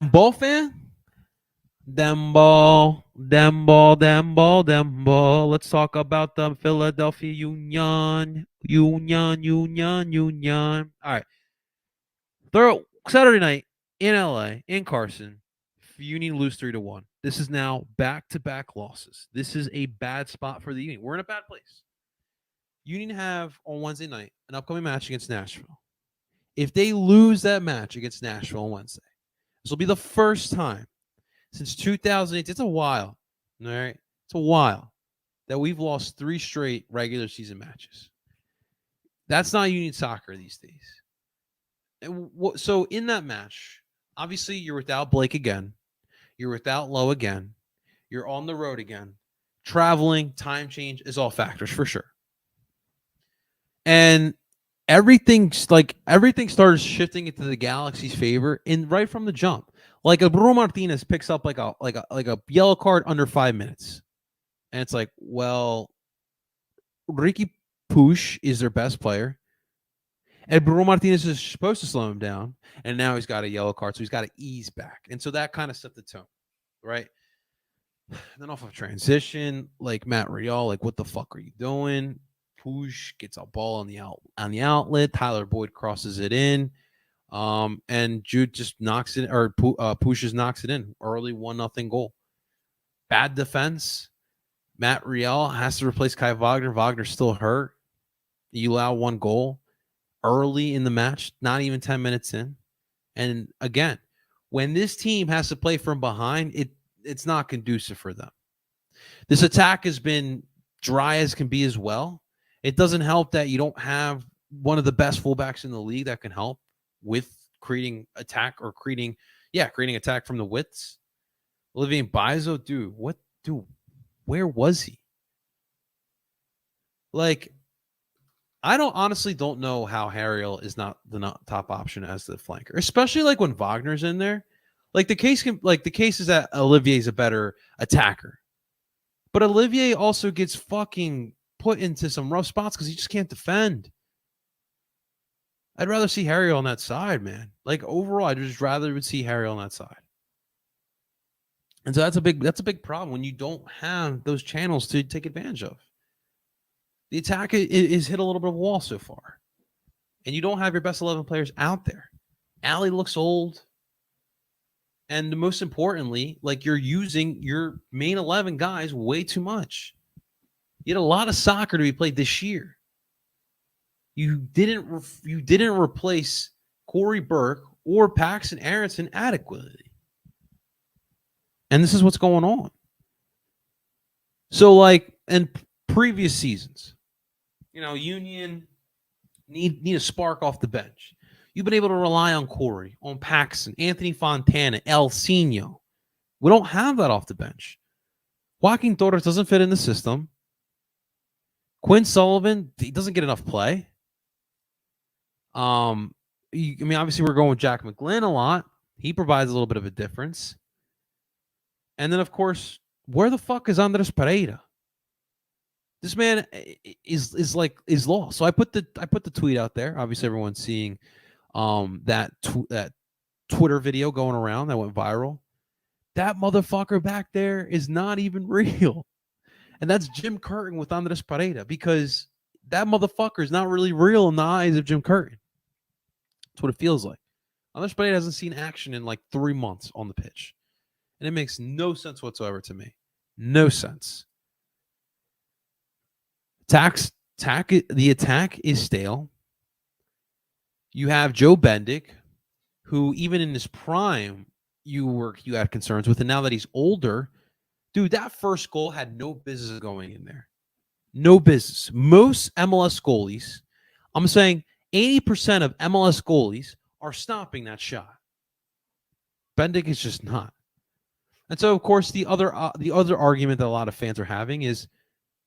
Ball fan? Dem ball, dem ball, dem ball, dem ball. Let's talk about the Philadelphia Union. Union, Union, Union. All right. Third Saturday night in LA, in Carson. Union lose 3-1. This is now back-to-back losses. This is a bad spot for the Union. We're in a bad place. Union have on Wednesday night an upcoming match against Nashville. If they lose that match against Nashville on Wednesday, this will be the first time since 2008. It's a while. All right. It's a while that we've lost 3 straight regular season matches. That's not Union soccer these days. So in that match, obviously you're without Blake again. You're without Lowe again. You're on the road again. Traveling, time change is all factors for sure. And everything started shifting into the Galaxy's favor in right from the jump. Like a Bruno Martinez picks up like a yellow card under 5 minutes. And it's like, well, Ricky Push is their best player. And Bruno Martinez is supposed to slow him down. And now he's got a yellow card, so he's got to ease back. And so that kind of set the tone, right? Then off of transition, like Matt Real, like, what the fuck are you doing? Push gets a ball on the outlet. Tyler Boyd crosses it in. And Jude just knocks it, or Push knocks it in. Early 1-0 goal. Bad defense. Matt Real has to replace Kai Wagner. Wagner's still hurt. You allow 1 goal early in the match, not even 10 minutes in. And again, when this team has to play from behind, it's not conducive for them. This attack has been dry as can be as well. It doesn't help that you don't have one of the best fullbacks in the league that can help with creating attack or creating attack from the widths. Olivier Bizo, where was he? Like, I honestly don't know how Harriel is not the top option as the flanker, especially like when Wagner's in there. Like the case is that Olivier's a better attacker, but Olivier also gets fucking put into some rough spots because he just can't defend. I'd rather see Harriel on that side, man. Like overall, I'd just rather see Harriel on that side. And so that's a big problem when you don't have those channels to take advantage of. The attack is hit a little bit of a wall so far. And you don't have your best 11 players out there. Allie looks old. And most importantly, like, you're using your main 11 guys way too much. You had a lot of soccer to be played this year. You didn't replace Corey Burke or Paxton Aronson adequately. And this is what's going on. So, like, in previous seasons, Union need a spark off the bench. You've been able to rely on Corey, on Paxton, Anthony Fontana, El Sino. We don't have that off the bench. Joaquin Torres doesn't fit in the system. Quinn Sullivan, he doesn't get enough play. Obviously we're going with Jack McGlynn a lot. He provides a little bit of a difference. And then, of course, where the fuck is Andres Pereira? This man is lost. So I put the tweet out there. Obviously, everyone's seeing that Twitter video going around that went viral. That motherfucker back there is not even real. And that's Jim Curtin with Andres Pereira, because that motherfucker is not really real in the eyes of Jim Curtin. That's what it feels like. Andres Pereira hasn't seen action in like 3 months on the pitch. And it makes no sense whatsoever to me. No sense. The attack is stale. You have Joe Bendik, who even in his prime you had concerns with, and now that he's older, dude, that first goal had no business going in there. No business. Most MLS goalies, I'm saying 80% of MLS goalies are stopping that shot. Bendik is just not. And so, of course, the other argument that a lot of fans are having is,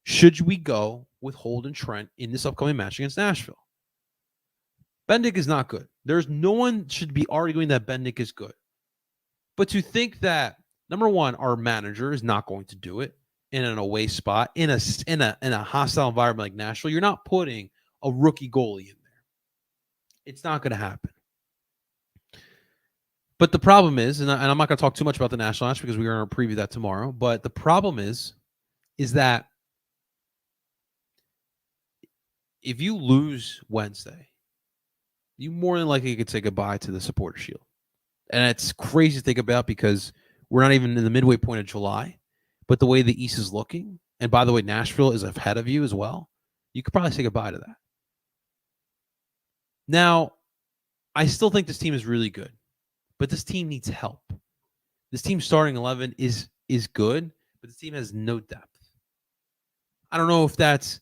should we go with Holden Trent in this upcoming match against Nashville? Bendik is not good. No one should be arguing that Bendik is good. But to think that, number one, our manager is not going to do it in an away spot, in a hostile environment like Nashville, you're not putting a rookie goalie in there. It's not going to happen. But the problem is, and I'm not going to talk too much about the national match because we're going to preview that tomorrow. But the problem is that if you lose Wednesday, you more than likely could say goodbye to the Supporter Shield. And it's crazy to think about because we're not even in the midway point of July. But the way the East is looking, and by the way, Nashville is ahead of you as well, you could probably say goodbye to that. Now, I still think this team is really good, but this team needs help. This team starting 11 is good, but the team has no depth. I don't know if that's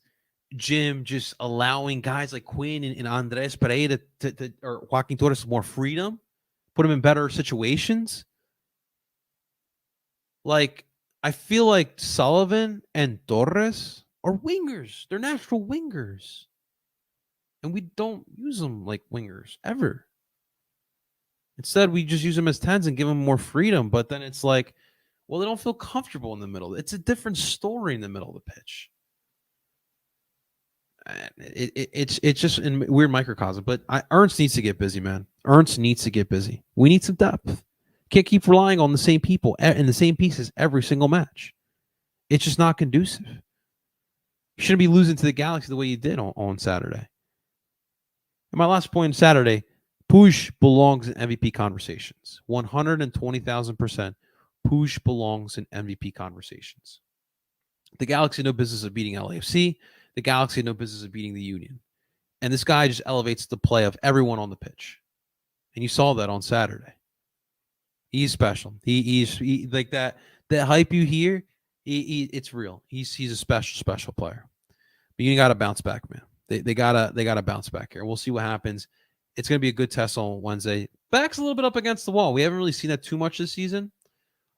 Jim just allowing guys like Quinn and Andres Pereira or Joaquin Torres more freedom, put them in better situations. Like, I feel like Sullivan and Torres are wingers. They're natural wingers. And we don't use them like wingers ever. Instead, we just use them as 10s and give them more freedom. But then it's like, well, they don't feel comfortable in the middle. It's a different story in the middle of the pitch. It's just in weird microcosm. But Ernst needs to get busy, man. Ernst needs to get busy. We need some depth. Can't keep relying on the same people and the same pieces every single match. It's just not conducive. You shouldn't be losing to the Galaxy the way you did on Saturday. And my last point on Saturday, Puig belongs in MVP conversations. 120,000%. Puig belongs in MVP conversations. The Galaxy had no business of beating LAFC. The Galaxy had no business of beating the Union. And this guy just elevates the play of everyone on the pitch. And you saw that on Saturday. He's special. He's like that hype you hear, it's real. He's a special player. But you got to bounce back, man. They gotta bounce back here. We'll see what happens. It's gonna be a good test on Wednesday. Back's a little bit up against the wall. We haven't really seen that too much this season.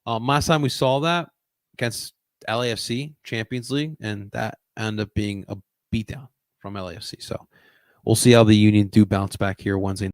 Last time we saw that against LAFC Champions League, and that ended up being a beatdown from LAFC. So we'll see how the Union do bounce back here Wednesday.